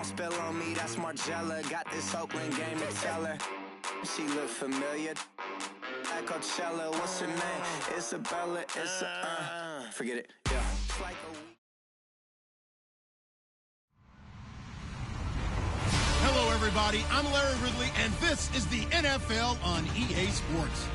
don't spill on me, that's Margella. Got this Oakland game to tell her. She look familiar. At Coachella, what's her name? Isabella, forget it, yeah. It's like a week. Hello, everybody. I'm Larry Ridley, and this is the NFL on EA Sports.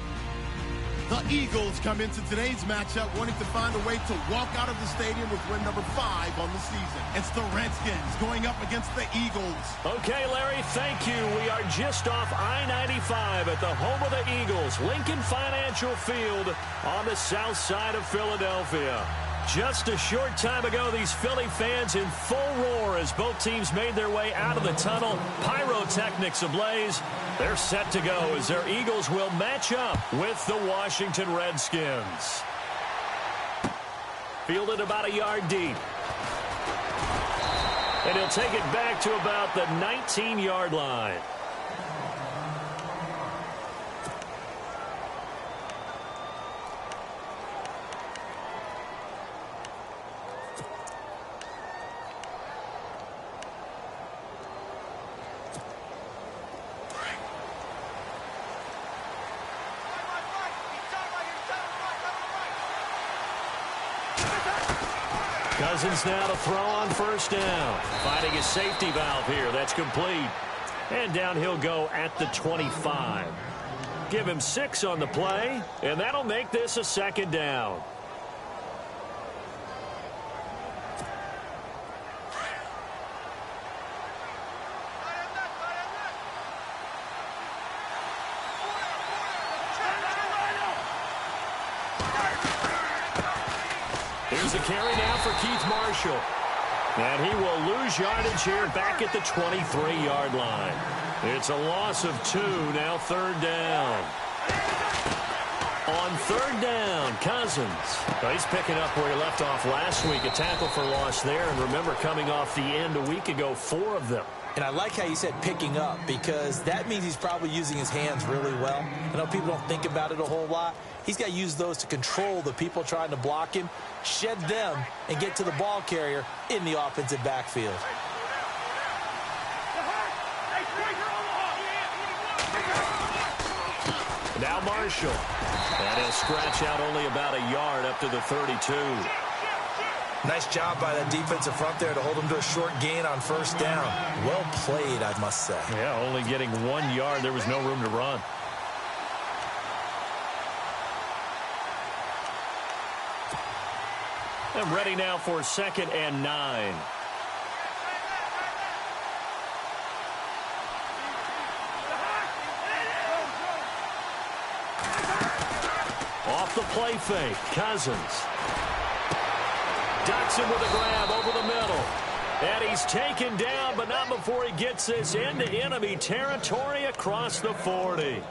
The Eagles come into today's matchup wanting to find a way to walk out of the stadium with win number 5 on the season. It's the Redskins going up against the Eagles. Okay, Larry, thank you. We are just off I-95 at the home of the Eagles, Lincoln Financial Field on the south side of Philadelphia. Just a short time ago, these Philly fans in full roar as both teams made their way out of the tunnel. Pyrotechnics ablaze. They're set to go as their Eagles will match up with the Washington Redskins. Fielded about a yard deep. And he'll take it back to about the 19-yard line. Cousins now to throw on first down. Finding a safety valve here. That's complete. And down he'll go at the 25. Give him 6 on the play, and that'll make this a second down. Here's a carry now for Keith Marshall. And he will lose yardage here back at the 23-yard line. It's a loss of 2, now third down. On third down, Cousins. Well, he's picking up where he left off last week. A tackle for loss there. And remember, coming off the end a week ago, 4 of them. And I like how you said picking up, because that means he's probably using his hands really well. I know people don't think about it a whole lot. He's got to use those to control the people trying to block him, shed them, and get to the ball carrier in the offensive backfield. Now Marshall. And he'll scratch out only about a yard up to the 32. Nice job by that defensive front there to hold him to a short gain on first down. Well played, I must say. Yeah, only getting 1 yard. There was no room to run. And ready now for 2nd and 9. Off the play fake, Cousins. Ducks him with a grab over the middle. And he's taken down, but not before he gets this into enemy territory across the 40.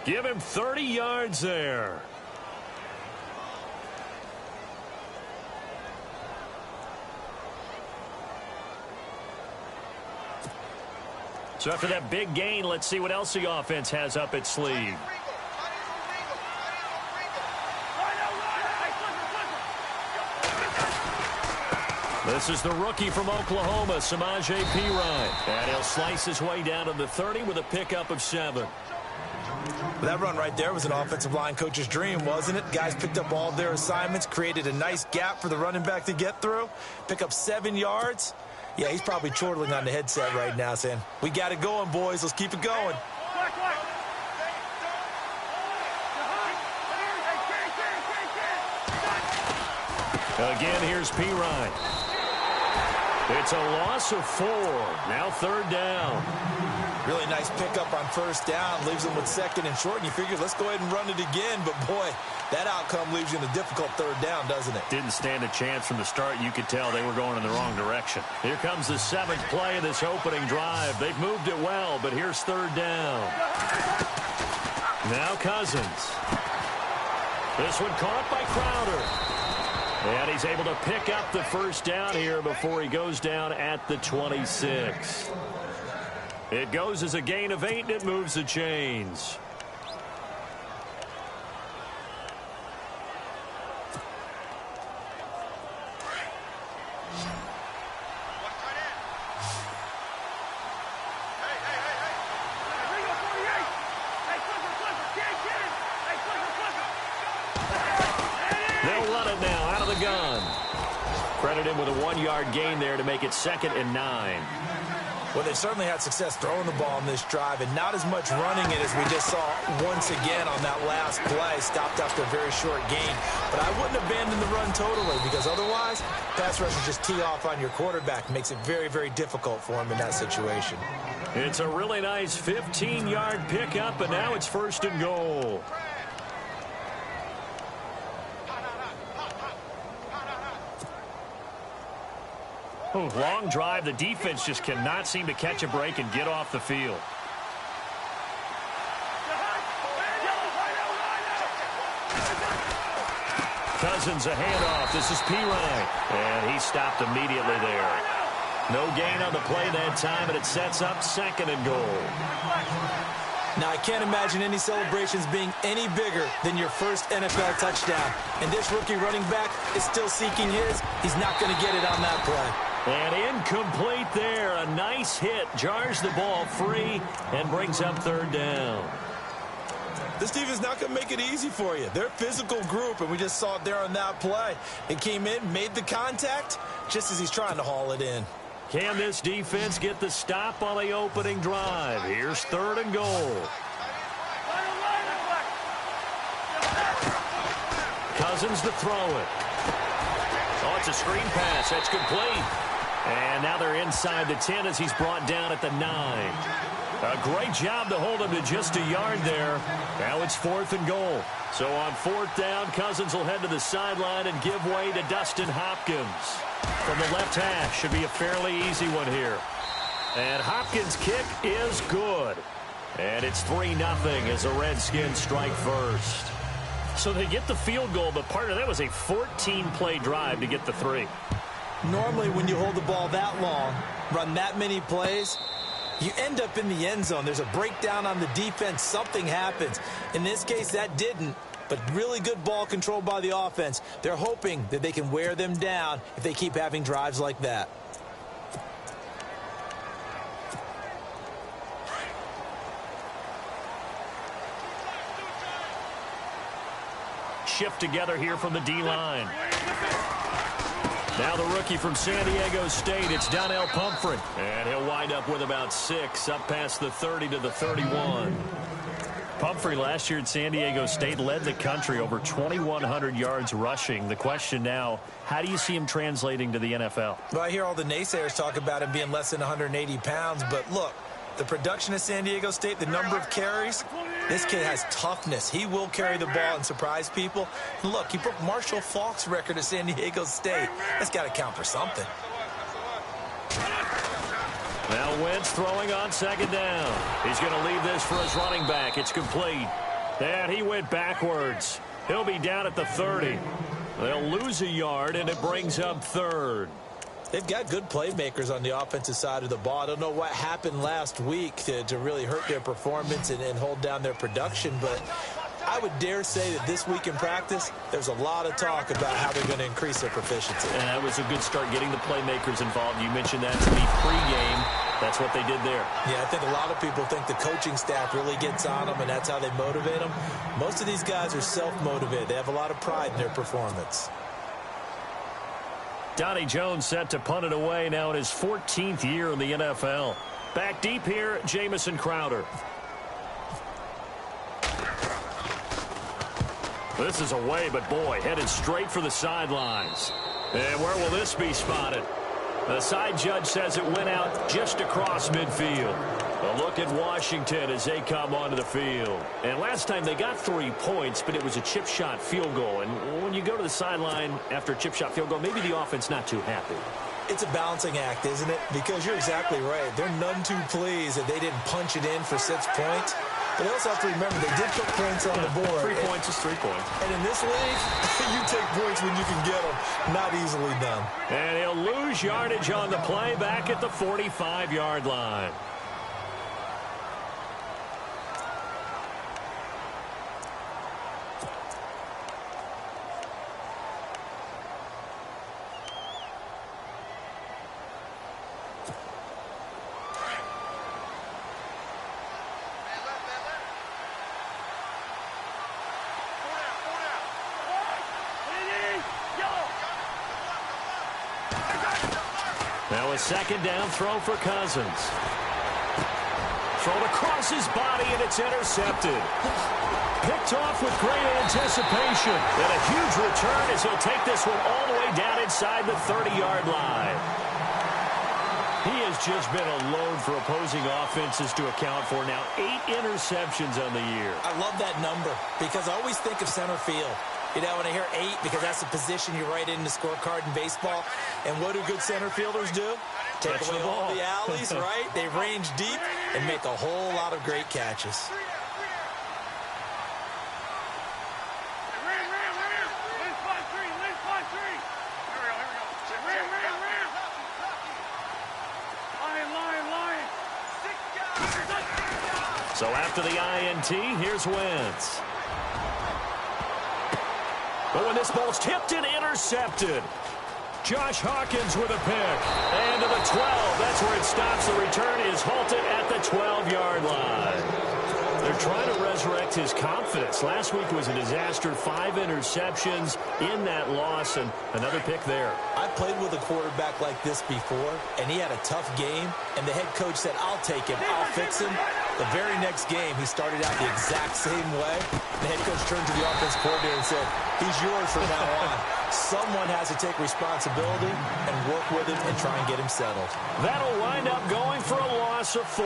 Give him 30 yards there. So after that big gain, let's see what else the offense has up its sleeve. This is the rookie from Oklahoma, Samaje Perine. And he'll slice his way down to the 30 with a pickup of 7. That run right there was an offensive line coach's dream, wasn't it? Guys picked up all their assignments, created a nice gap for the running back to get through, pick up 7 yards. Yeah, he's probably chortling on the headset right now saying, we got it going, boys. Let's keep it going. Again, here's Perine. It's a loss of 4. Now third down. Really nice pickup on first down. Leaves them with 2nd and short. And you figure, let's go ahead and run it again. But, boy, that outcome leaves you in a difficult third down, doesn't it? Didn't stand a chance from the start. You could tell they were going in the wrong direction. Here comes the 7th play of this opening drive. They've moved it well, but here's third down. Now Cousins. This one caught by Crowder. And he's able to pick up the first down here before he goes down at the 26. It goes as a gain of 8, and it moves the chains. Credit him with a 1-yard gain there to make it 2nd and 9. Well, they certainly had success throwing the ball on this drive and not as much running it as we just saw once again on that last play. Stopped after a very short gain. But I wouldn't abandon the run totally because otherwise, pass rushers just tee off on your quarterback. Makes it very, very difficult for him in that situation. It's a really nice 15-yard pickup, and now it's 1st and goal. Long drive. The defense just cannot seem to catch a break and get off the field. Cousins a handoff. This is PHI. And he stopped immediately there. No gain on the play that time, and it sets up 2nd and goal. Now, I can't imagine any celebrations being any bigger than your first NFL touchdown. And this rookie running back is still seeking his. He's not going to get it on that play. And incomplete there. A nice hit. Jars the ball free and brings up 3rd down. This defense is not going to make it easy for you. They're a physical group, and we just saw it there on that play. It came in, made the contact, just as he's trying to haul it in. Can this defense get the stop on the opening drive? Here's 3rd and goal. Cousins to throw it. Oh, it's a screen pass. That's complete. And now they're inside the 10 as he's brought down at the 9. A great job to hold him to just a yard there. Now it's 4th and goal. So on 4th down, Cousins will head to the sideline and give way to Dustin Hopkins. From the left hash, should be a fairly easy one here. And Hopkins' kick is good. And it's 3-0 as the Redskins strike first. So they get the field goal, but part of that was a 14-play drive to get the 3. Normally, when you hold the ball that long, run that many plays, you end up in the end zone. There's a breakdown on the defense. Something happens. In this case, that didn't. But really good ball control by the offense. They're hoping that they can wear them down if they keep having drives like that. Shift together here from the D-line. Now the rookie from San Diego State, it's Donnell Pumphrey. And he'll wind up with about 6, up past the 30 to the 31. Pumphrey last year at San Diego State led the country over 2,100 yards rushing. The question now, how do you see him translating to the NFL? Well, I hear all the naysayers talk about him being less than 180 pounds, but look, the production at San Diego State, the number of carries, this kid has toughness. He will carry the ball and surprise people. And look, he broke Marshall Faulk's record at San Diego State. That's got to count for something. Now Wentz throwing on 2nd down. He's going to leave this for his running back. It's complete. And he went backwards. He'll be down at the 30. They'll lose a yard, and it brings up 3rd. They've got good playmakers on the offensive side of the ball. I don't know what happened last week to really hurt their performance and hold down their production, but I would dare say that this week in practice, there's a lot of talk about how they're going to increase their proficiency. And that was a good start getting the playmakers involved. You mentioned that to me pregame. That's what they did there. Yeah, I think a lot of people think the coaching staff really gets on them, and that's how they motivate them. Most of these guys are self-motivated. They have a lot of pride in their performance. Donnie Jones set to punt it away now in his 14th year in the NFL. Back deep here, Jamison Crowder. This is away, but boy, headed straight for the sidelines. And where will this be spotted? The side judge says it went out just across midfield. A look at Washington as they come onto the field. And last time they got 3 points, but it was a chip shot field goal. And when you go to the sideline after a chip shot field goal, maybe the offense not too happy. It's a balancing act, isn't it? Because you're exactly right. They're none too pleased that they didn't punch it in for 6 points. But they also have to remember they did put points on the board. 3 points is 3 points. And in this league, you take points when you can get them. Not easily done. And he'll lose yardage on the play back at the 45-yard line. Now a second down throw for Cousins. Thrown across his body, and it's intercepted. Picked off with great anticipation. And a huge return as he'll take this one all the way down inside the 30-yard line. He has just been a load for opposing offenses to account for. Now 8 interceptions on the year. I love that number because I always think of center field. You know, when I hear 8, because that's the position you write in the scorecard in baseball. And what do good center fielders do? Take away all the alleys, right? They range deep and make a whole lot of great catches. So after the INT, here's Wentz. But when this ball's tipped and intercepted, Josh Hawkins with a pick. And to the 12. That's where it stops. The return is halted at the 12-yard line. They're trying to resurrect his confidence. Last week was a disaster. 5 interceptions in that loss, and another pick there. I played with a quarterback like this before, and he had a tough game, and the head coach said, I'll take him, I'll fix him. The very next game, he started out the exact same way. The head coach turned to the offense coordinator and said, he's yours from now on. Someone has to take responsibility and work with him and try and get him settled. That'll wind up going for a loss of 4.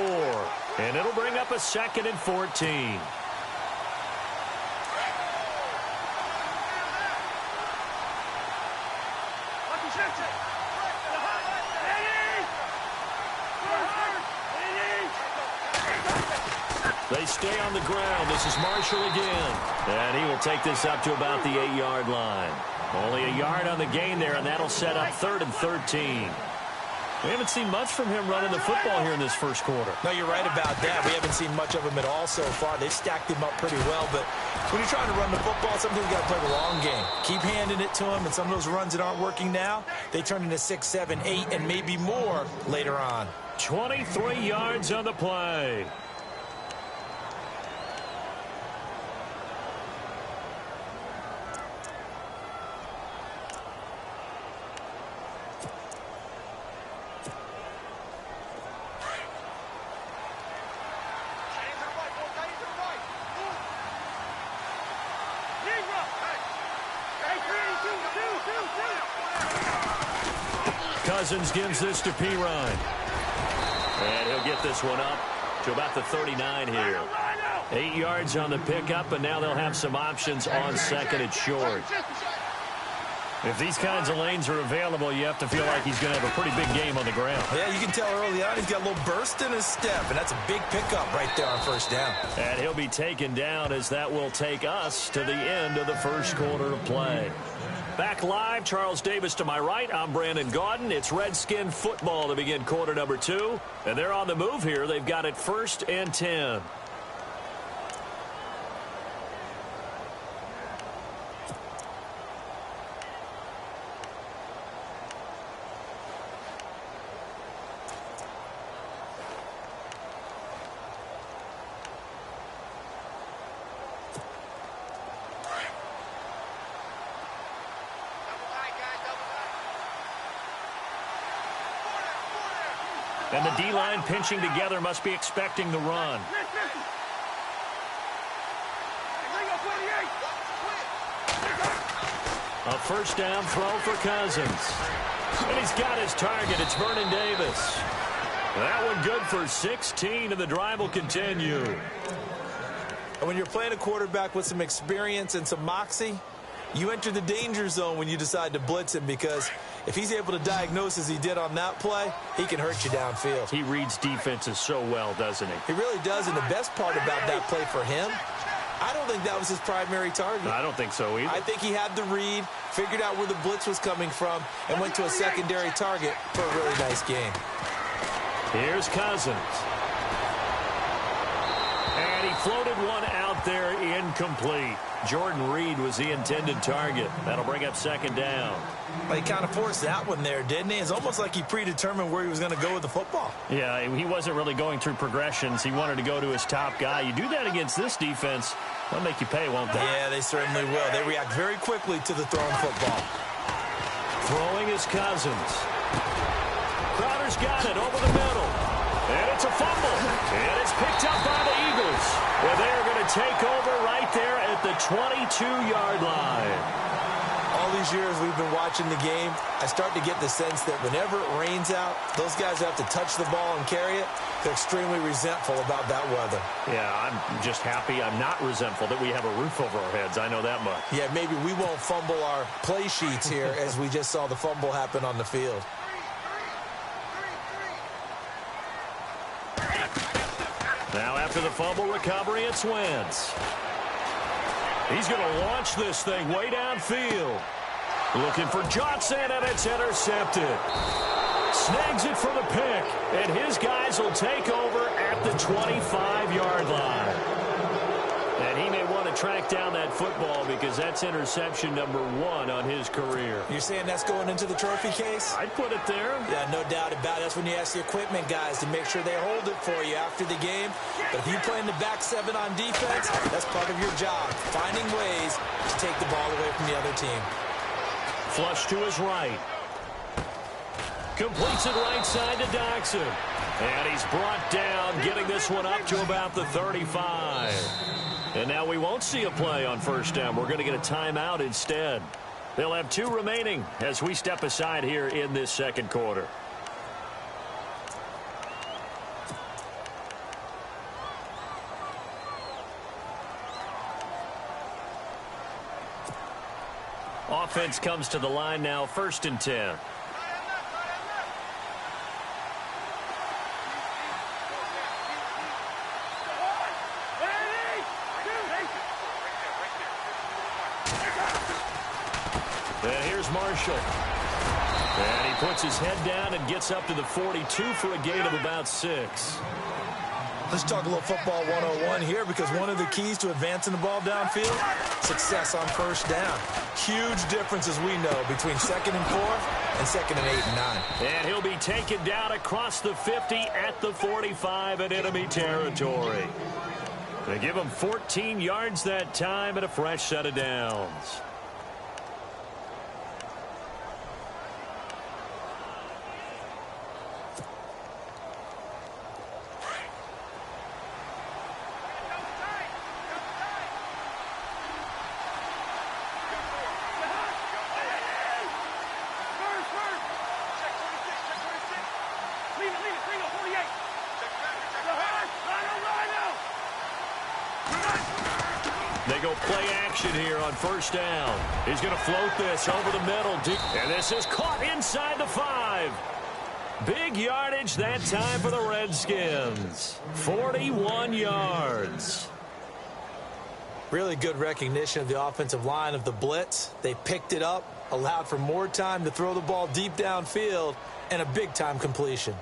And it'll bring up a 2nd and 14. They stay on the ground. This is Marshall again. And he will take this up to about the 8-yard line. Only a yard on the gain there, and that'll set up 3rd and 13. We haven't seen much from him running the football here in this first quarter. No, you're right about that. We haven't seen much of him at all so far. They've stacked him up pretty well, but when you're trying to run the football, sometimes you got to play the long game. Keep handing it to him, and some of those runs that aren't working now, they turn into 6, 7, 8, and maybe more later on. 23 yards on the play. Cousins gives this to PHI. And he'll get this one up to about the 39 here. 8 yards on the pickup, and now they'll have some options on 2nd and short. If these kinds of lanes are available, you have to feel like he's going to have a pretty big game on the ground. Yeah, you can tell early on he's got a little burst in his step, and that's a big pickup right there on 1st down. And he'll be taken down as that will take us to the end of the first quarter of play. Back live, Charles Davis to my right. I'm Brandon Gaudin. It's Redskin football to begin quarter number 2. And they're on the move here. They've got it 1st and 10. And the D-line pinching together must be expecting the run. A 1st down throw for Cousins. And he's got his target. It's Vernon Davis. That one good for 16, and the drive will continue. And when you're playing a quarterback with some experience and some moxie, you enter the danger zone when you decide to blitz him, because if he's able to diagnose as he did on that play, he can hurt you downfield. He reads defenses so well, doesn't he? He really does, and the best part about that play for him, I don't think that was his primary target. I don't think so either. I think he had the read, figured out where the blitz was coming from, and went to a secondary target for a really nice game. Here's Cousins. And he floated one out there incomplete. Jordan Reed was the intended target. That'll bring up 2nd down. Well, he kind of forced that one there, didn't he? It's almost like he predetermined where he was going to go with the football. Yeah, he wasn't really going through progressions. He wanted to go to his top guy. You do that against this defense, they'll make you pay, won't they? Yeah, they certainly will. They react very quickly to the thrown football. Throwing is Cousins. Miller's got it over the middle. And it's a fumble. And it's picked up by the Eagles. And they're going to take over right there at the 22-yard line. All these years we've been watching the game, I start to get the sense that whenever it rains out, those guys who have to touch the ball and carry it, they're extremely resentful about that weather. Yeah, I'm just happy I'm not resentful that we have a roof over our heads. I know that much. Yeah, maybe we won't fumble our play sheets here as we just saw the fumble happen on the field. Now after the fumble recovery, it's Wentz. He's going to launch this thing way downfield. Looking for Johnson, and it's intercepted. Snags it for the pick, and his guys will take over at the 25-yard line. And he may want to track down that football because that's interception number 1 on his career. You're saying that's going into the trophy case? I'd put it there. Yeah, no doubt about it. That's when you ask the equipment guys to make sure they hold it for you after the game. But if you play in the back 7 on defense, that's part of your job, finding ways to take the ball away from the other team. Flush to his right. Completes it right side to Doxson. And he's brought down, getting this one up to about the 35. And now we won't see a play on first down. We're going to get a timeout instead. They'll have 2 remaining as we step aside here in this second quarter. Offense comes to the line now, 1st and 10. And here's Marshall. And he puts his head down and gets up to the 42 for a gain of about 6. Let's talk a little football 101 here, because one of the keys to advancing the ball downfield, success on first down. Huge difference, as we know, between 2nd and 4 and 2nd and 8 and 9. And he'll be taken down across the 50 at the 45 in enemy territory. They give him 14 yards that time and a fresh set of downs. They go play action here on first down. He's going to float this over the middle. And this is caught inside the 5. Big yardage that time for the Redskins. 41 yards. Really good recognition of the offensive line of the blitz. They picked it up, allowed for more time to throw the ball deep downfield, and a big-time completion.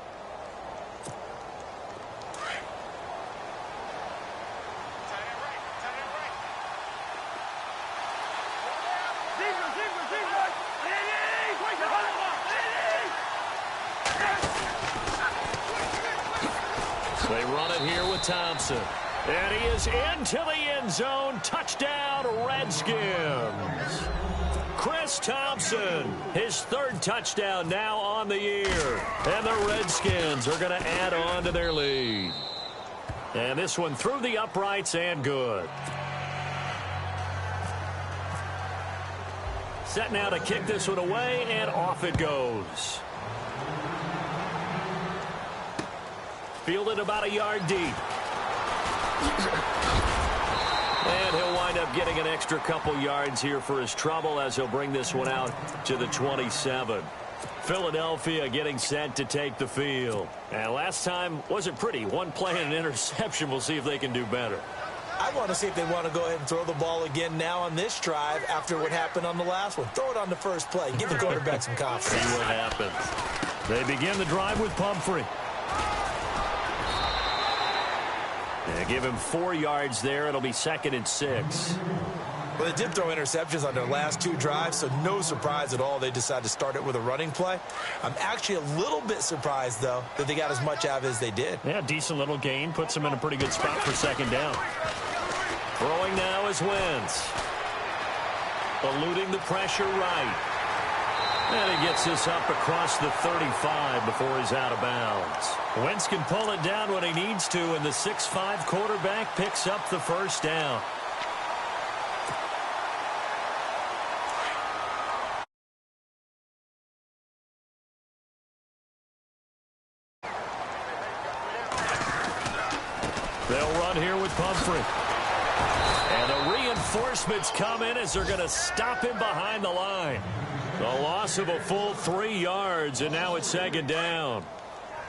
They run it here with Thompson. And he is into the end zone. Touchdown, Redskins. Chris Thompson, his 3rd touchdown now on the year. And the Redskins are going to add on to their lead. And this one through the uprights and good. Set now to kick this one away, and off it goes. Fielded about a yard deep. And he'll wind up getting an extra couple yards here for his trouble as he'll bring this one out to the 27. Philadelphia getting set to take the field. And last time wasn't pretty. 1 play and an interception. We'll see if they can do better. I want to see if they want to go ahead and throw the ball again now on this drive after what happened on the last one. Throw it on the first play. Give the quarterback some confidence. See what happens. They begin the drive with Pumphrey. They give him 4 yards there. It'll be 2nd and 6. Well, they did throw interceptions on their last 2 drives, so no surprise at all they decided to start it with a running play. I'm actually a little bit surprised, though, that they got as much out of it as they did. Yeah, decent little gain. Puts them in a pretty good spot for 2nd down. Throwing now is Wentz. Eluding the pressure right. And he gets this up across the 35 before he's out of bounds. Wentz can pull it down when he needs to, and the 6'5" quarterback picks up the first down. They'll run here with Pumphrey. And the reinforcements come in as they're going to stop him behind the line. The loss of a full 3 yards, and now it's second down.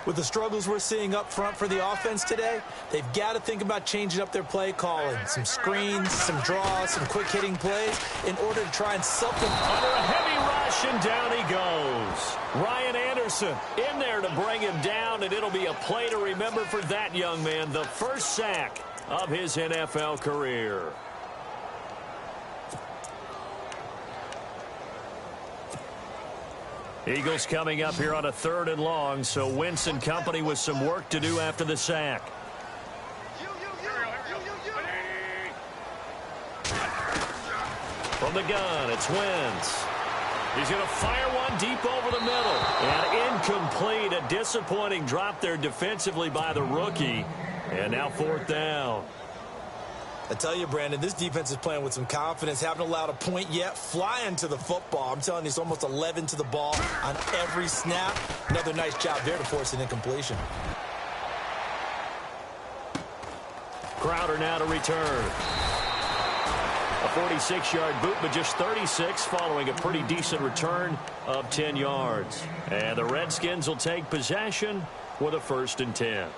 With the struggles we're seeing up front for the offense today, they've got to think about changing up their play calling. Some screens, some draws, some quick-hitting plays in order to try and supplement. Under a heavy rush, and down he goes. Ryan Anderson in there to bring him down, and it'll be a play to remember for that young man. The first sack of his NFL career. Eagles coming up here on a 3rd and long, so Wentz and company with some work to do after the sack. From the gun, it's Wentz. He's going to fire one deep over the middle. And incomplete, a disappointing drop there defensively by the rookie. And now 4th down. I tell you, Brandon, this defense is playing with some confidence. Haven't allowed a point yet. Flying to the football. I'm telling you, it's almost 11 to the ball on every snap. Another nice job there to force an incompletion. Crowder now to return. A 46-yard boot, but just 36 following a pretty decent return of 10 yards. And the Redskins will take possession with a 1st and 10.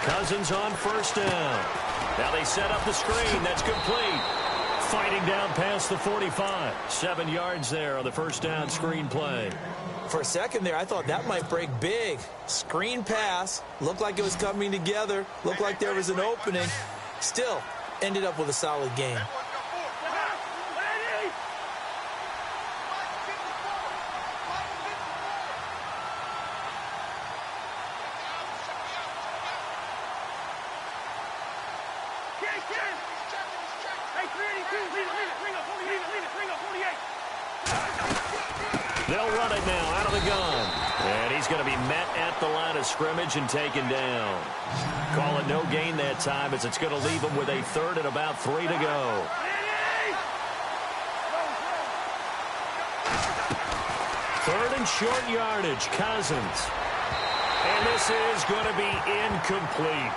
Cousins on 1st down. Now they set up the screen. That's complete. Fighting down past the 45. 7 yards there on the 1st down screen play. For a second there, I thought that might break big. Screen pass. Looked like it was coming together. Looked like there was an opening. Still, ended up with a solid game. They'll run it now out of the gun. And he's going to be met at the line of scrimmage and taken down. Call it no gain that time as it's going to leave him with a 3rd and about 3 to go. Third and short yardage, Cousins. And this is going to be incomplete.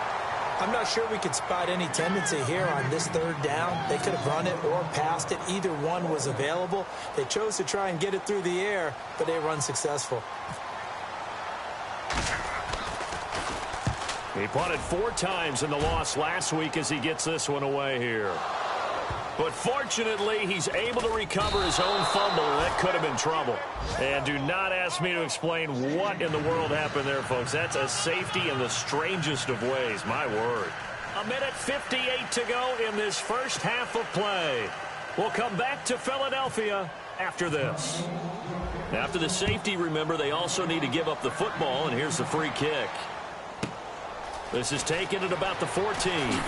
I'm not sure we could spot any tendency here on this 3rd down. They could have run it or passed it. Either one was available. They chose to try and get it through the air, but they were unsuccessful. He punted 4 times in the loss last week as he gets this one away here. But fortunately, he's able to recover his own fumble, and that could have been trouble. And do not ask me to explain what in the world happened there, folks. That's a safety in the strangest of ways, my word. 1:58 to go in this first half of play. We'll come back to Philadelphia after this. After the safety, remember, they also need to give up the football, and here's the free kick. This is taken at about the 14.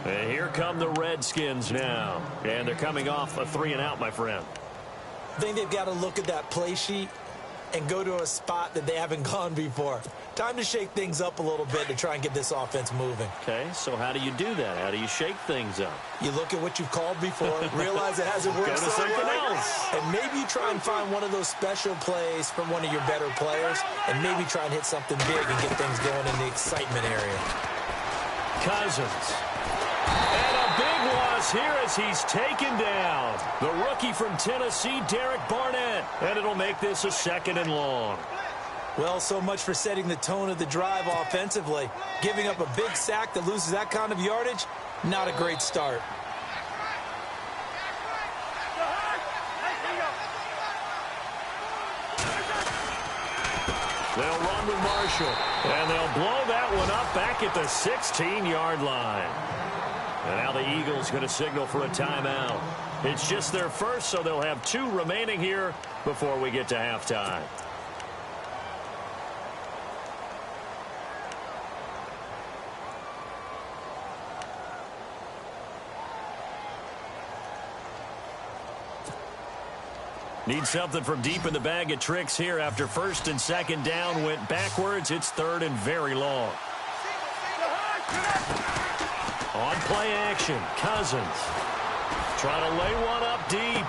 And here come the Redskins now. And they're coming off a 3-and-out, my friend. I think they've got to look at that play sheet and go to a spot that they haven't gone before. Time to shake things up a little bit to try and get this offense moving. Okay, so how do you do that? How do you shake things up? You look at what you've called before, realize it hasn't worked Go to so something well, else. and maybe you try and find one of those special plays from one of your better players, and maybe try and hit something big and get things going in the excitement area. Cousins. And a big loss here as he's taken down. The rookie from Tennessee, Derek Barnett. And it'll make this a 2nd and long. Well, so much for setting the tone of the drive offensively. Giving up a big sack that loses that kind of yardage, not a great start. They'll run with Marshall. And they'll blow that one up back at the 16-yard line. And now the Eagles going to signal for a timeout. It's just their first, so they'll have 2 remaining here before we get to halftime. Need something from deep in the bag of tricks here after first and second down went backwards. It's third and very long. On play action, Cousins. Trying to lay one up deep.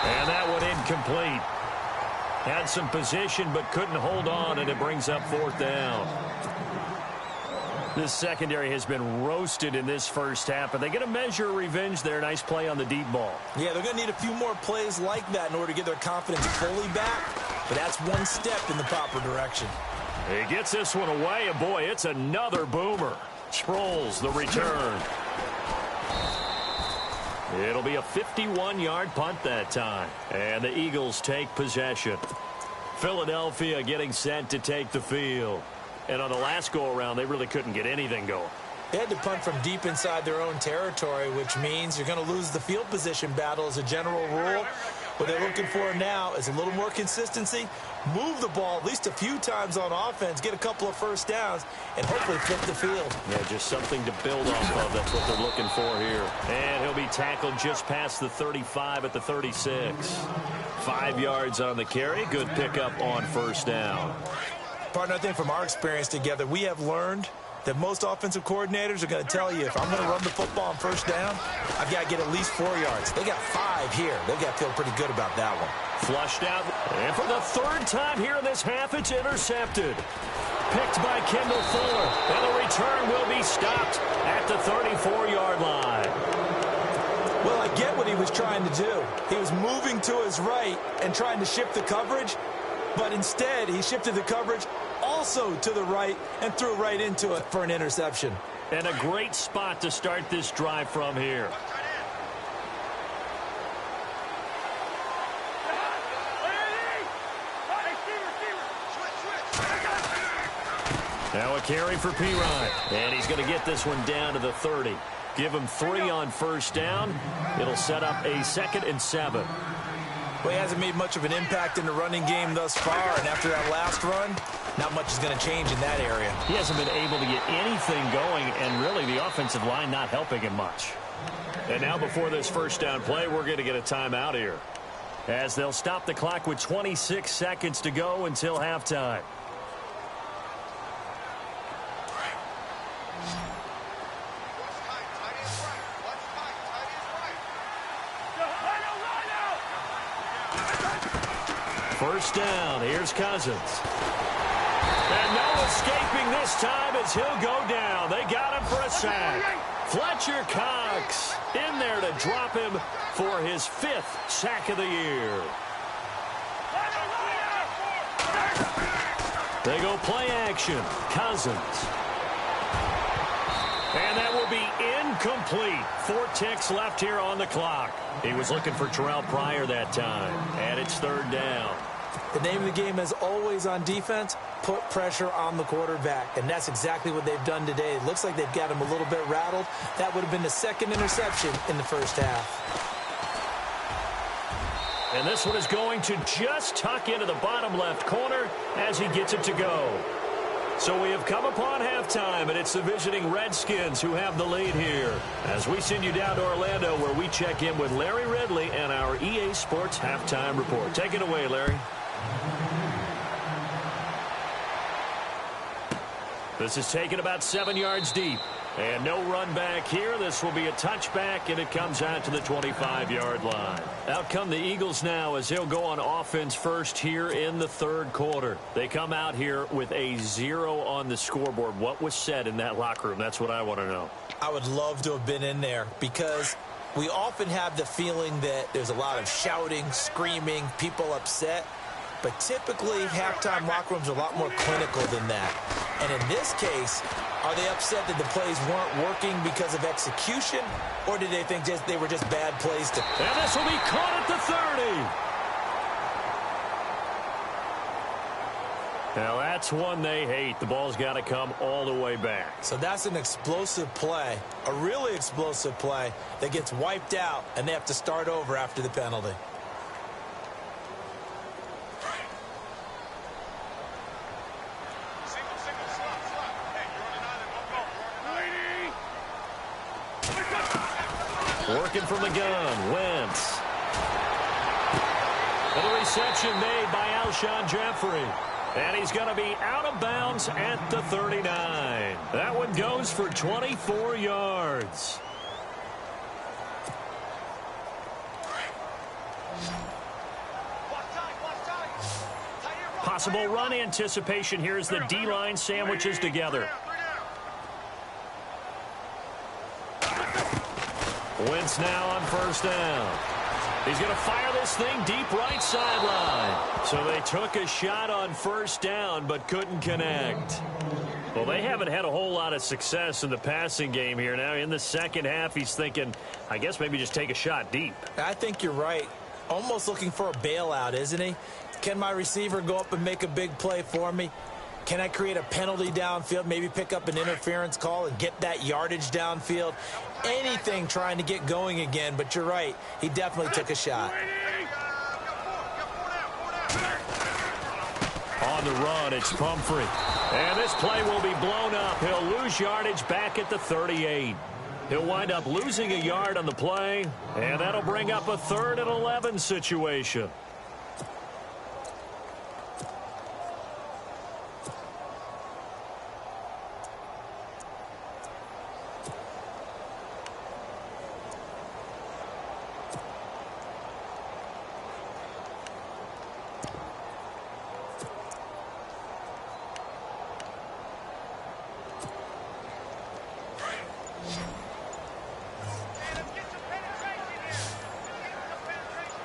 And that one incomplete. Had some position but couldn't hold on, and it brings up 4th down. This secondary has been roasted in this first half, but they get a measure of revenge there. Nice play on the deep ball. Yeah, they're going to need a few more plays like that in order to get their confidence fully back, but that's one step in the proper direction. He gets this one away, and boy, it's another boomer. Sproles the return. It'll be a 51-yard punt that time, and the Eagles take possession. Philadelphia getting set to take the field. And on the last go-around, they really couldn't get anything going. They had to punt from deep inside their own territory, which means you're going to lose the field position battle as a general rule. What they're looking for now is a little more consistency, move the ball at least a few times on offense, get a couple of first downs, and hopefully flip the field. Yeah, just something to build off of. That's what they're looking for here. And he'll be tackled just past the 35 at the 36. 5 yards on the carry. Good pickup on first down. Partner, I think from our experience together, we have learned that most offensive coordinators are going to tell you, if I'm going to run the football on first down, I've got to get at least 4 yards. They got 5 here. They've got to feel pretty good about that one. Flushed out. And for the 3rd time here in this half, it's intercepted. Picked by Kendall Fuller. And the return will be stopped at the 34-yard line. Well, I get what he was trying to do. He was moving to his right and trying to shift the coverage. But instead, he shifted the coverage also to the right and threw right into it for an interception. And a great spot to start this drive from here. Now a carry for PHI. And he's going to get this one down to the 30. Give him 3 on first down. It'll set up a 2nd and 7. Well, he hasn't made much of an impact in the running game thus far, and after that last run, not much is going to change in that area. He hasn't been able to get anything going, and really the offensive line not helping him much. And now before this first down play, we're going to get a timeout here, as they'll stop the clock with 26 seconds to go until halftime. First down, here's Cousins. And no escaping this time as he'll go down. They got him for a sack. Fletcher Cox in there to drop him for his 5th sack of the year. They go play action. Cousins. And that will be incomplete. 4 ticks left here on the clock. He was looking for Terrell Pryor that time. And it's 3rd down. The name of the game is always on defense, put pressure on the quarterback. And that's exactly what they've done today. It looks like they've got him a little bit rattled. That would have been the 2nd interception in the first half. And this one is going to just tuck into the bottom left corner as he gets it to go. So we have come upon halftime, and it's the visiting Redskins who have the lead here. As we send you down to Orlando, where we check in with Larry Ridley and our EA Sports Halftime Report. Take it away, Larry. This is taken about 7 yards deep. And no run back here. This will be a touchback, and it comes out to the 25-yard line. Out come the Eagles now as he'll go on offense first here in the 3rd quarter. They come out here with a 0 on the scoreboard. What was said in that locker room? That's what I want to know. I would love to have been in there because we often have the feeling that there's a lot of shouting, screaming, people upset. But typically, halftime locker rooms are a lot more clinical than that. And in this case, are they upset that the plays weren't working because of execution, or did they think they were just bad plays? And this will be caught at the 30. Now that's one they hate. The ball's got to come all the way back. So that's an explosive play, a really explosive play that gets wiped out, and they have to start over after the penalty. Working from the gun, Wentz. And the reception made by Alshon Jeffrey. And he's going to be out of bounds at the 39. That one goes for 24 yards. Possible run anticipation here as the D-line sandwiches together. Wentz now on first down. He's going to fire this thing deep right sideline. So they took a shot on first down but couldn't connect. Well, they haven't had a whole lot of success in the passing game here. Now in the second half, he's thinking, I guess maybe just take a shot deep. I think you're right. Almost looking for a bailout, isn't he? Can my receiver go up and make a big play for me? Can I create a penalty downfield, maybe pick up an interference call and get that yardage downfield? Anything trying to get going again, but you're right. He definitely took a shot. On the run, it's Pumphrey. And this play will be blown up. He'll lose yardage back at the 38. He'll wind up losing a yard on the play, and that'll bring up a 3rd and 11 situation.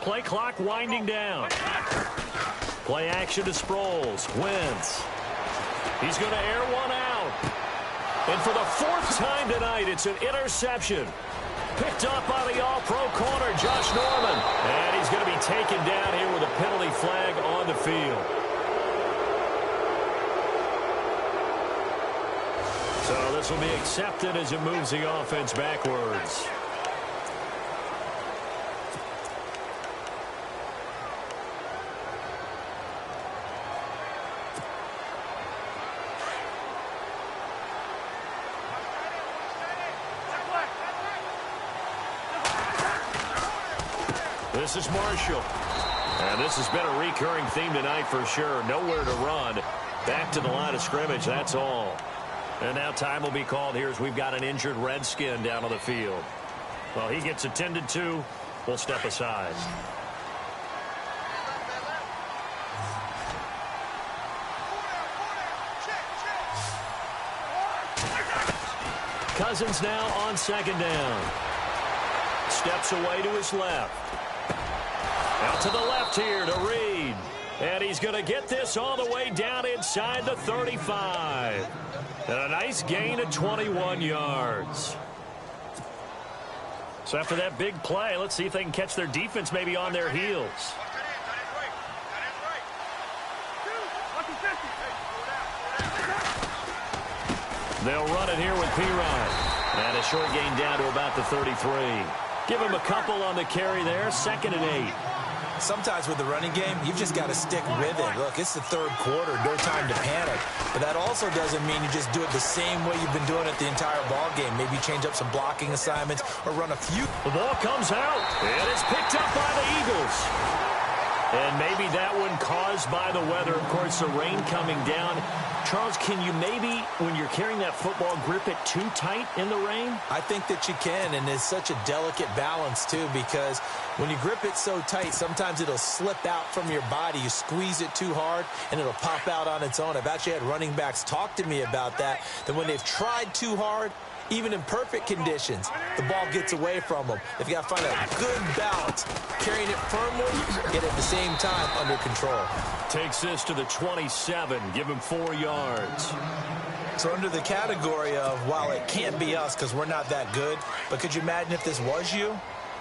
Play clock winding down. Play action to Sproles. Wentz. He's going to air one out. And for the 4th time tonight, it's an interception. Picked up by the all-pro corner, Josh Norman. And he's going to be taken down here with a penalty flag on the field. So this will be accepted as it moves the offense backwards. This is Marshall. And this has been a recurring theme tonight for sure. Nowhere to run. Back to the line of scrimmage, that's all. And now time will be called here as we've got an injured Redskin down on the field. Well, he gets attended to. We'll step aside. Cousins now on 2nd down. Steps away to his left. Out to the left here to Reed. And he's going to get this all the way down inside the 35. And a nice gain of 21 yards. So after that big play, let's see if they can catch their defense maybe on their heels. They'll run it here with PHI. And a short gain down to about the 33. Give him a couple on the carry there. 2nd and 8. Sometimes with the running game, you've just got to stick with it. Look, it's the 3rd quarter, no time to panic. But that also doesn't mean you just do it the same way you've been doing it the entire ball game. Maybe change up some blocking assignments or run a few. The ball comes out, and it's picked up by the Eagles. And maybe that one caused by the weather. Of course, the rain coming down. Charles, can you maybe, when you're carrying that football, grip it too tight in the rain? I think that you can, and it's such a delicate balance, too, because when you grip it so tight, sometimes it'll slip out from your body. You squeeze it too hard, and it'll pop out on its own. I've actually had running backs talk to me about that when they've tried too hard, even in perfect conditions, the ball gets away from them. They've got to find a good balance, carrying it firmly, yet at the same time under control. Takes this to the 27, give him 4 yards. So under the category of, while it can't be us because we're not that good, but could you imagine if this was you?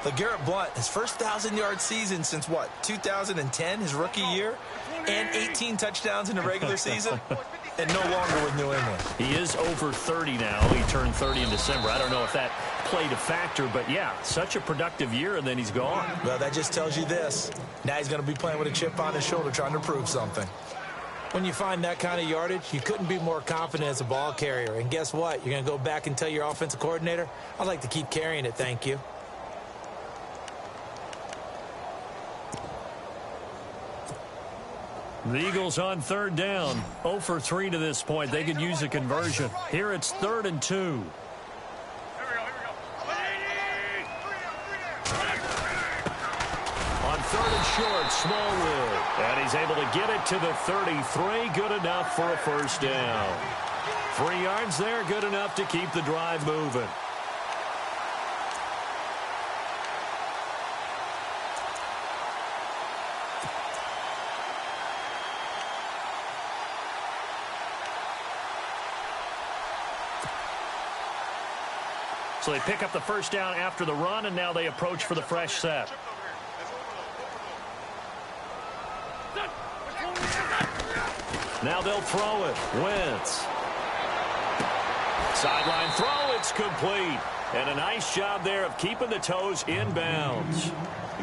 LeGarrette Blount, his first 1,000-yard season since, what, 2010, his rookie year? And 18 touchdowns in the regular season? And no longer with New England. He is over 30 now. He turned 30 in December. I don't know if that played a factor, but yeah, such a productive year, and then he's gone. Well, that just tells you this. Now he's going to be playing with a chip on his shoulder trying to prove something. When you find that kind of yardage, you couldn't be more confident as a ball carrier. And guess what? You're going to go back and tell your offensive coordinator, I'd like to keep carrying it, thank you. The Eagles on third down. 0 for 3 to this point. They could use a conversion. Here it's 3rd and 2. On 3rd and short, Smallwood. And he's able to get it to the 33. Good enough for a first down. 3 yards there, good enough to keep the drive moving. So they pick up the first down after the run, and now they approach for the fresh set. Now they'll throw it. Wentz. Sideline throw, it's complete. And a nice job there of keeping the toes in bounds.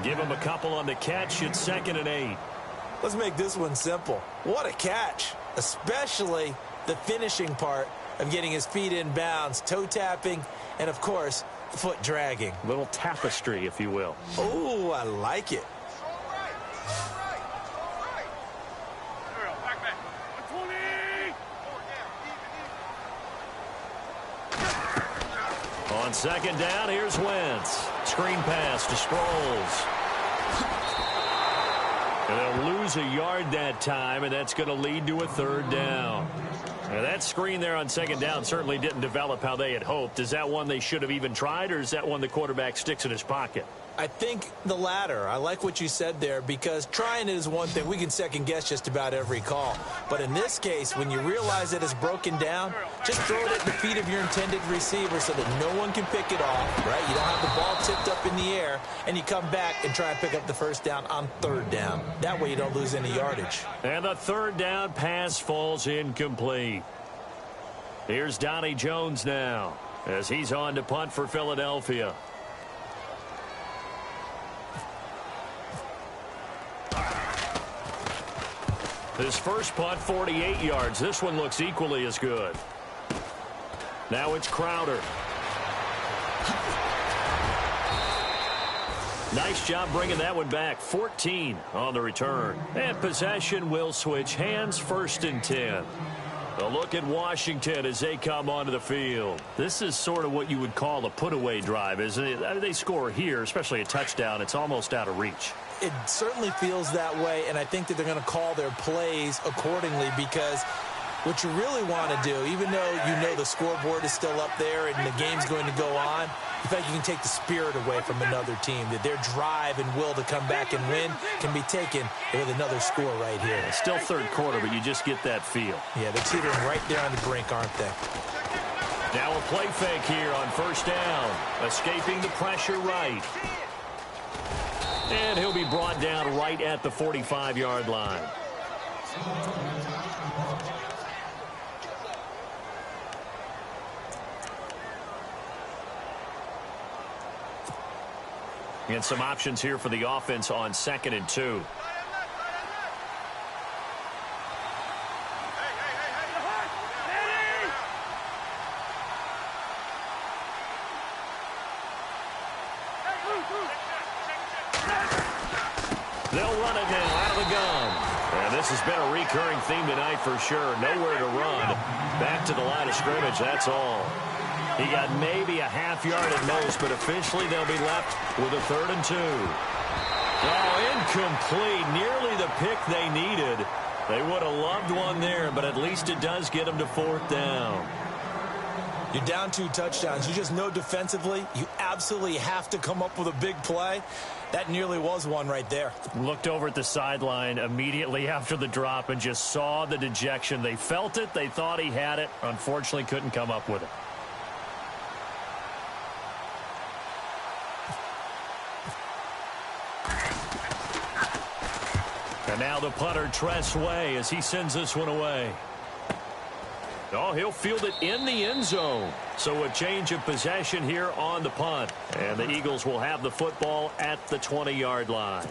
Give him a couple on the catch. It's 2nd and 8. Let's make this one simple. What a catch, especially the finishing part of getting his feet in bounds, toe tapping, and, of course, foot dragging. Little tapestry, if you will. Oh, I like it. On 2nd down, here's Wentz. Screen pass to Sproles. And they'll lose a yard that time, and that's going to lead to a 3rd down. Now, that screen there on 2nd down certainly didn't develop how they had hoped. Is that one they should have even tried, or is that one the quarterback sticks in his pocket? I think the latter. I like what you said there, because trying it is one thing. We can second-guess just about every call. But in this case, when you realize that it's broken down, just throw it at the feet of your intended receiver so that no one can pick it off, right? You don't have the ball tipped up in the air, and you come back and try and pick up the first down on 3rd down. That way you don't lose any yardage. And the 3rd down pass falls incomplete. Here's Donnie Jones now as he's on to punt for Philadelphia. His first punt, 48 yards. This one looks equally as good. Now it's Crowder. Nice job bringing that one back. 14 on the return. And possession will switch hands. 1st and 10. A look at Washington as they come onto the field. This is sort of what you would call a put-away drive, isn't it? I mean, they score here, especially a touchdown. It's almost out of reach. It certainly feels that way, and I think that they're going to call their plays accordingly, because what you really want to do, even though you know the scoreboard is still up there and the game's going to go on, in fact, you can take the spirit away from another team, that their drive and will to come back and win can be taken with another score right here. It's still 3rd quarter, but you just get that feel. Yeah, they're teetering right there on the brink, aren't they? Now a play fake here on 1st down. Escaping the pressure right. And he'll be brought down right at the 45-yard line. And some options here for the offense on 2nd and 2. They'll run it now out of the gun. And this has been a recurring theme tonight for sure. Nowhere to run. Back to the line of scrimmage, that's all. He got maybe a half yard at most, but officially they'll be left with a 3rd and 2. Oh, incomplete. Nearly the pick they needed. They would have loved one there, but at least it does get them to 4th down. You're down 2 touchdowns. You just know defensively you absolutely have to come up with a big play. That nearly was one right there. Looked over at the sideline immediately after the drop and just saw the dejection. They felt it. They thought he had it. Unfortunately, couldn't come up with it. Now the punter, Tress Way, as he sends this one away. Oh, he'll field it in the end zone. So a change of possession here on the punt. And the Eagles will have the football at the 20-yard line.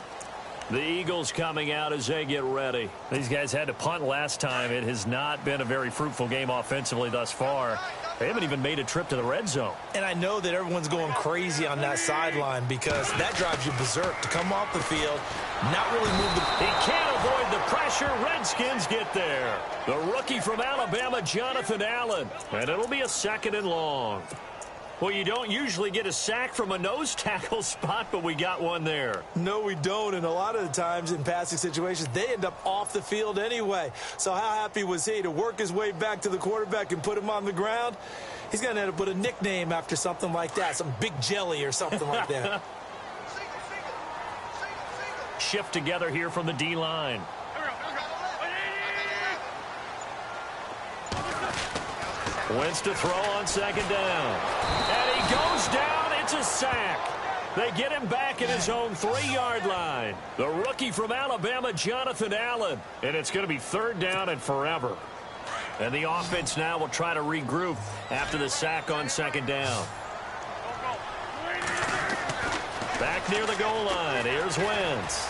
The Eagles coming out as they get ready. These guys had to punt last time. It has not been a very fruitful game offensively thus far. They haven't even made a trip to the red zone. And I know that everyone's going crazy on that sideline because that drives you berserk to come off the field, not really move the... He can't avoid the pressure. Redskins get there. The rookie from Alabama, Jonathan Allen. And it'll be a 2nd and long. Well, you don't usually get a sack from a nose tackle spot, but we got one there. No, we don't. And a lot of the times in passing situations, they end up off the field anyway. So how happy was he to work his way back to the quarterback and put him on the ground? He's going to have to put a nickname after something like that, some Big Jelly or something like that. Shift together here from the D-line. Wentz to throw on 2nd down. And he goes down. It's a sack. They get him back at his own 3-yard line. The rookie from Alabama, Jonathan Allen. And it's going to be 3rd down and forever. And the offense now will try to regroup after the sack on 2nd down. Back near the goal line. Here's Wentz.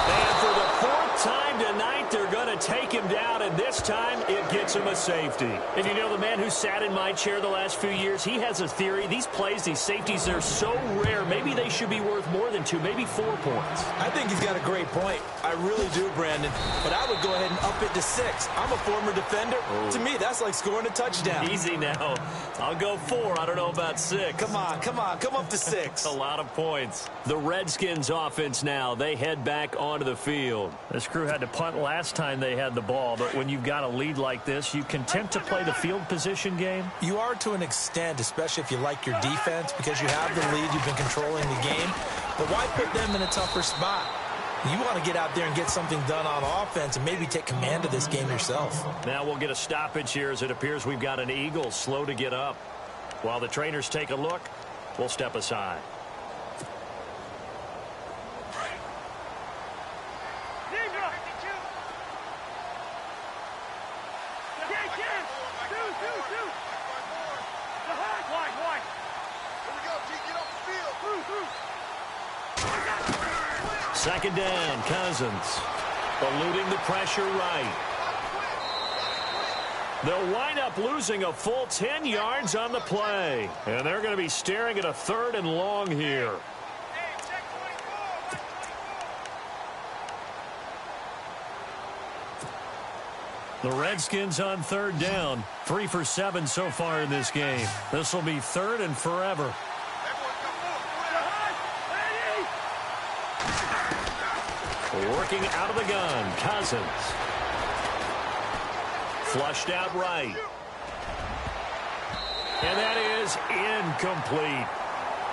And for the 4th time tonight, they're going to take him down, and this time it gets him a safety. And you know, the man who sat in my chair the last few years, he has a theory. These plays, these safeties, they're so rare. Maybe they should be worth more than 2, maybe 4 points. I think he's got a great point. I really do, Brandon. But I would go ahead and up it to 6. I'm a former defender. Oh. To me, that's like scoring a touchdown. Easy now. I'll go 4. I don't know about 6. Come on. Come up to 6. A lot of points. The Redskins offense now, they head back onto the field. This crew had to punt last time they had the ball, but when you've got a lead like this, you can tempt to play the field position game. You are to an extent, especially if you like your defense, because you have the lead, you've been controlling the game. But why put them in a tougher spot? You want to get out there and get something done on offense and maybe take command of this game yourself. Now we'll get a stoppage here as it appears we've got an Eagle slow to get up. While the trainers take a look, we'll step aside. Second down, Cousins. Eluding the pressure right. They'll wind up losing a full 10 yards on the play. And they're going to be staring at a 3rd and long here. The Redskins on 3rd down. 3 for 7 so far in this game. This will be 3rd and forever. Working out of the gun, Cousins. Flushed out right. And that is incomplete.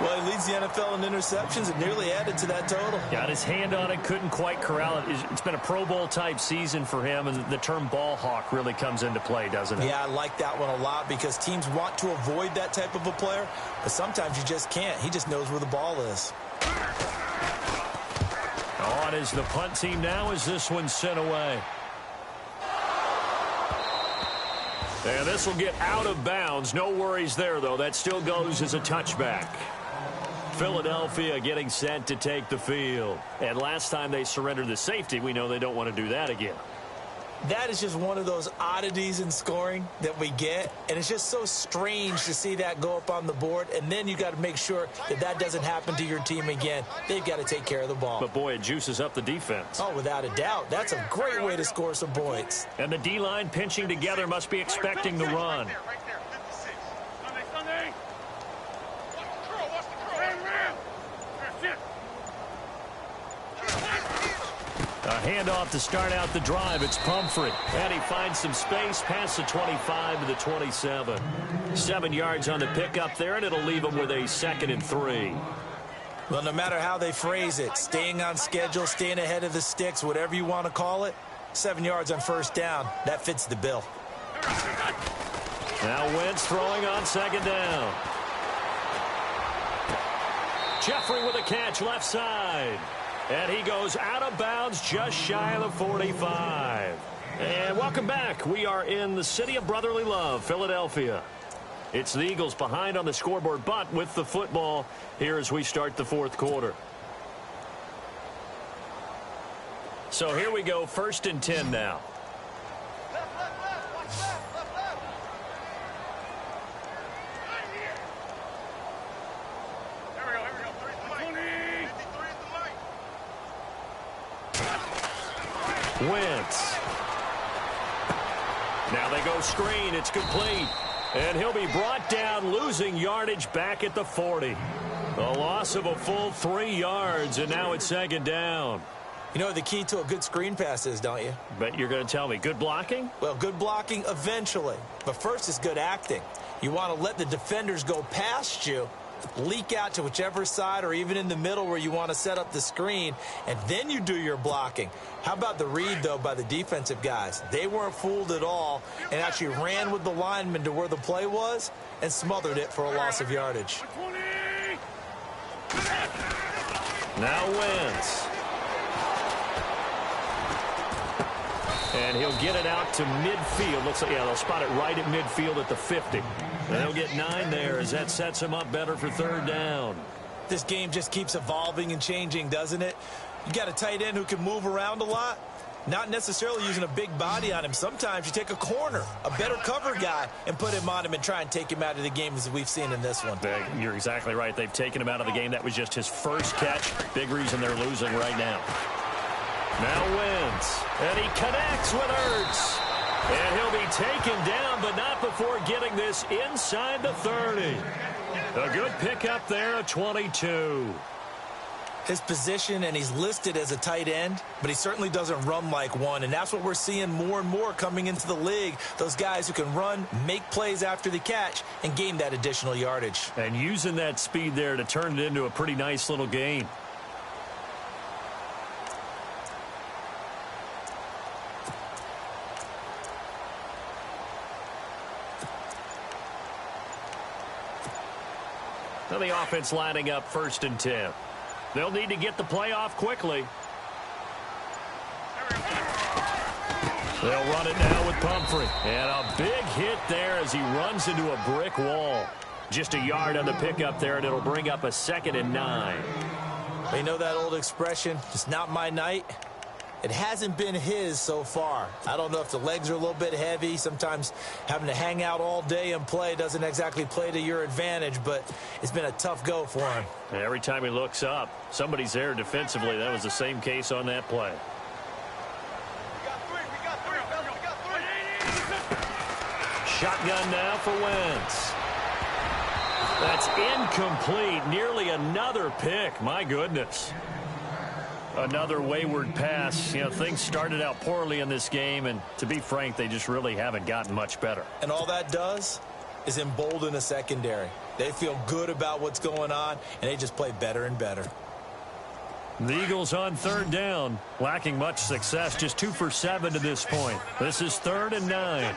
Well, he leads the NFL in interceptions and nearly added to that total. Got his hand on it, couldn't quite corral it. It's been a Pro Bowl-type season for him, and the term ball hawk really comes into play, doesn't it? Yeah, I like that one a lot because teams want to avoid that type of a player, but sometimes you just can't. He just knows where the ball is. On is the punt team now as this one's sent away. And this will get out of bounds. No worries there, though. That still goes as a touchback. Philadelphia getting set to take the field. And last time they surrendered the safety, we know they don't want to do that again. That is just one of those oddities in scoring that we get, and it's just so strange to see that go up on the board, and then you got to make sure that that doesn't happen to your team again. They've got to take care of the ball. But, boy, it juices up the defense. Oh, without a doubt. That's a great way to score some points. And the D-line pinching together must be expecting the run. A handoff to start out the drive. It's Pumphrey. And he finds some space past the 25 to the 27. 7 yards on the pickup there, and it'll leave him with a 2nd and 3. Well, no matter how they phrase it, staying on schedule, staying ahead of the sticks, whatever you want to call it, 7 yards on 1st down. That fits the bill. Now Wentz throwing on 2nd down. Jeffrey with a catch left side. And he goes out of bounds just shy of the 45. And welcome back. We are in the city of brotherly love, Philadelphia. It's the Eagles behind on the scoreboard, but with the football here as we start the fourth quarter. So here we go, 1st and 10 now. Wentz. Now they go screen. It's complete. And he'll be brought down, losing yardage back at the 40. A loss of a full 3 yards, and now it's 2nd down. You know what the key to a good screen pass is, don't you? Bet you're going to tell me. Good blocking? Well, good blocking eventually. But first is good acting. You want to let the defenders go past you, leak out to whichever side or even in the middle where you want to set up the screen, and then you do your blocking. How about the read, though, by the defensive guys? They weren't fooled at all and actually ran with the lineman to where the play was and smothered it for a loss of yardage. Now Wentz. And he'll get it out to midfield. Looks like, yeah, they'll spot it right at midfield at the 50. And they'll get 9 there as that sets him up better for 3rd down. This game just keeps evolving and changing, doesn't it? You got a tight end who can move around a lot, not necessarily using a big body on him. Sometimes you take a corner, a better cover guy, and put him on him and try and take him out of the game as we've seen in this one. You're exactly right. They've taken him out of the game. That was just his first catch. Big reason they're losing right now. Now Wentz, and he connects with Ertz. And he'll be taken down, but not before getting this inside the 30. A good pickup there, a 22. His position, and he's listed as a tight end, but he certainly doesn't run like one, and that's what we're seeing more and more coming into the league. Those guys who can run, make plays after the catch, and gain that additional yardage. And using that speed there to turn it into a pretty nice little gain. Now the offense lining up 1st and 10. They'll need to get the play off quickly. They'll run it now with Pumphrey. And a big hit there as he runs into a brick wall. Just a yard on the pickup there, and it'll bring up a 2nd and 9. You know that old expression, it's not my night? It hasn't been his so far. I don't know if the legs are a little bit heavy. Sometimes having to hang out all day and play doesn't exactly play to your advantage, but it's been a tough go for him. And every time he looks up, somebody's there defensively. That was the same case on that play. Shotgun now for Wentz. That's incomplete. Nearly another pick. My goodness. Another wayward pass. You know, things started out poorly in this game, and to be frank, they just really haven't gotten much better. And all that does is embolden a secondary. They feel good about what's going on, and they just play better and better. The Eagles on 3rd down, lacking much success, just 2 for 7 to this point. This is 3rd and 9.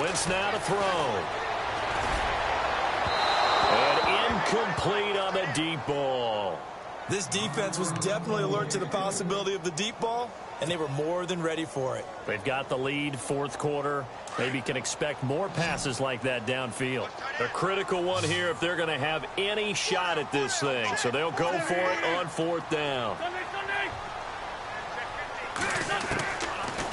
Wentz now to throw. And incomplete on the deep ball. This defense was definitely alert to the possibility of the deep ball, and they were more than ready for it. They've got the lead, 4th quarter. Maybe can expect more passes like that downfield. A critical one here if they're going to have any shot at this thing. So they'll go for it on 4th down.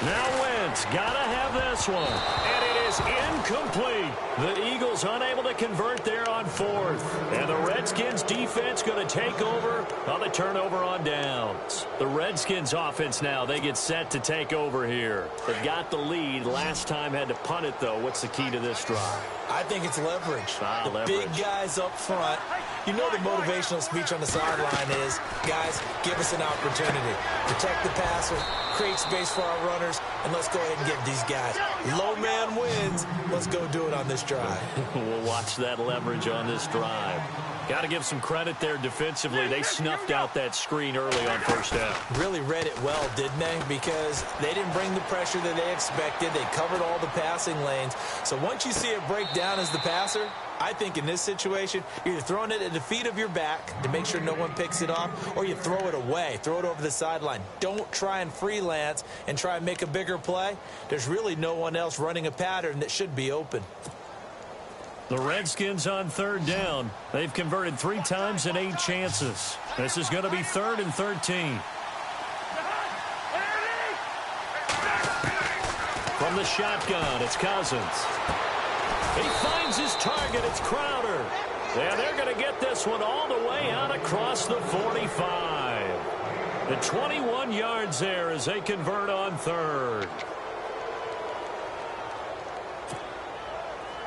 Now Wentz, gotta have this one. And it is incomplete. The Eagles unable to convert there on 4th. And the Redskins defense going to take over on the turnover on downs. The Redskins offense now, they get set to take over here. They've got the lead. Last time had to punt it, though. What's the key to this drive? I think it's leverage. Leverage. Big guys up front. You know the motivational speech on the sideline is, guys, give us an opportunity. Protect the passer, create space for our runners, and let's go ahead and give these guys. Low man wins. Let's go do it on this drive. We'll watch that leverage on this drive. Got to give some credit there defensively. They snuffed out that screen early on first down. Really read it well, didn't they? Because they didn't bring the pressure that they expected. They covered all the passing lanes. So once you see it break down as the passer, I think in this situation, you're either throwing it at the feet of your back to make sure no one picks it off, or you throw it away, throw it over the sideline. Don't try and freelance and try and make a bigger play. There's really no one else running a pattern that should be open. The Redskins on third down. They've converted 3 times in 8 chances. This is going to be 3rd and 13. From the shotgun, it's Cousins. He finds his target. It's Crowder. And they're going to get this one all the way out across the 45. The 21 yards there as they convert on third.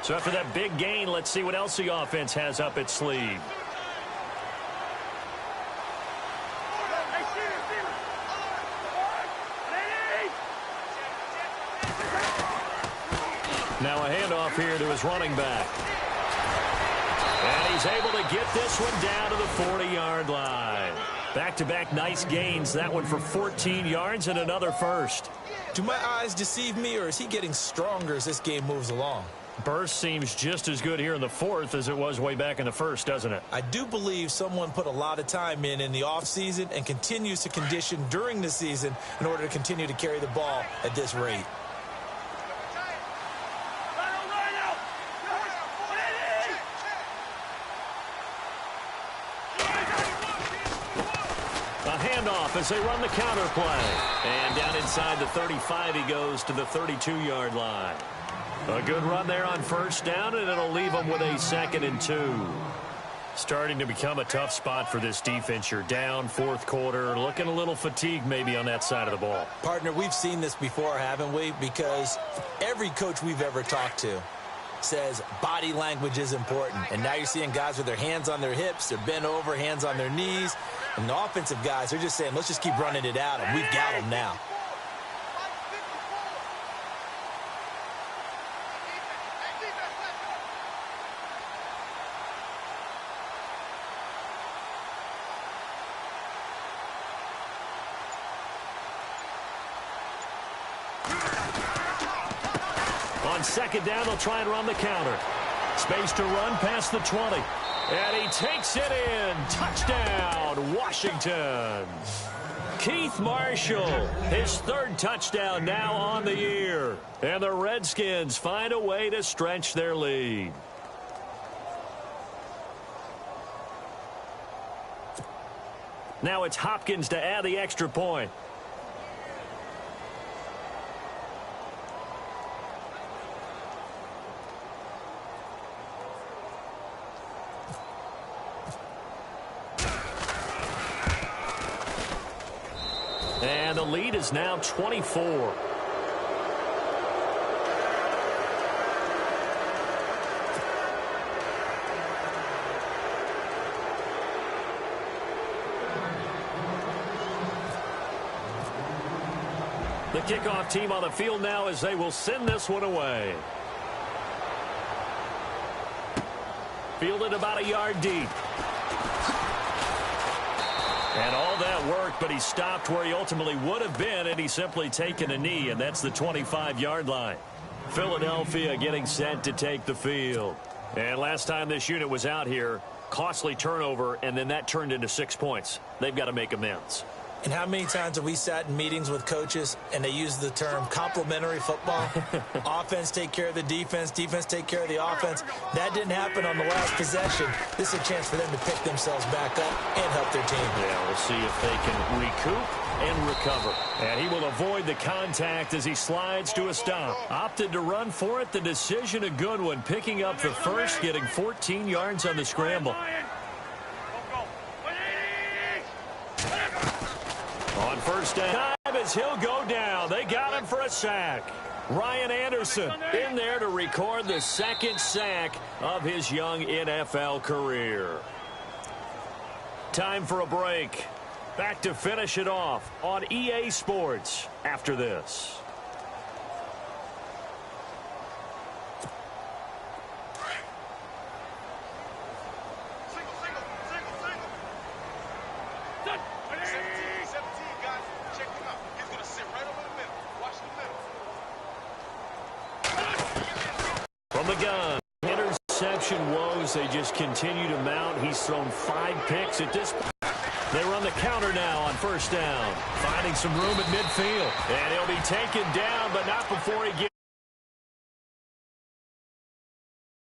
So after that big gain, let's see what else the offense has up its sleeve. Now a handoff here to his running back. And he's able to get this one down to the 40-yard line. Back-to-back nice gains. That one for 14 yards and another first. Do my eyes deceive me, or is he getting stronger as this game moves along? Burst seems just as good here in the 4th as it was way back in the 1st, doesn't it? I do believe someone put a lot of time in the offseason and continues to condition during the season in order to continue to carry the ball at this rate. A handoff as they run the counter play. And down inside the 35 he goes to the 32-yard line. A good run there on first down, and it'll leave them with a 2nd and 2. Starting to become a tough spot for this defense. You're down 4th quarter, looking a little fatigued maybe on that side of the ball. Partner, we've seen this before, haven't we? Because every coach we've ever talked to says body language is important. And now you're seeing guys with their hands on their hips, they're bent over, hands on their knees. And the offensive guys, they're just saying, let's just keep running it at them. We've got them now. On 2nd down, they'll try and run the counter. Space to run past the 20. And he takes it in. Touchdown, Washington. Keith Marshall, his 3rd touchdown now on the year. And the Redskins find a way to stretch their lead. Now it's Hopkins to add the extra point. And the lead is now 24. The kickoff team on the field now as they will send this one away. Fielded about a yard deep. And all that worked, but he stopped where he ultimately would have been, and he's simply taken a knee, and that's the 25-yard line. Philadelphia getting set to take the field. And last time this unit was out here, costly turnover, and then that turned into 6 points. They've got to make amends. And how many times have we sat in meetings with coaches and they use the term complementary football? Offense take care of the defense, defense take care of the offense. That didn't happen on the last possession. This is a chance for them to pick themselves back up and help their team. Yeah, we'll see if they can recoup and recover. And he will avoid the contact as he slides to a stop. Opted to run for it. The decision a good one. Picking up the first, getting 14 yards on the scramble. On first down, as he'll go down. They got him for a sack. Ryan Anderson in there to record the 2nd sack of his young NFL career. Time for a break. Back to finish it off on EA Sports after this. From the gun. Interception woes, they just continue to mount. He's thrown 5 picks at this point. They run the counter now on first down. Finding some room at midfield. And he'll be taken down, but not before he gets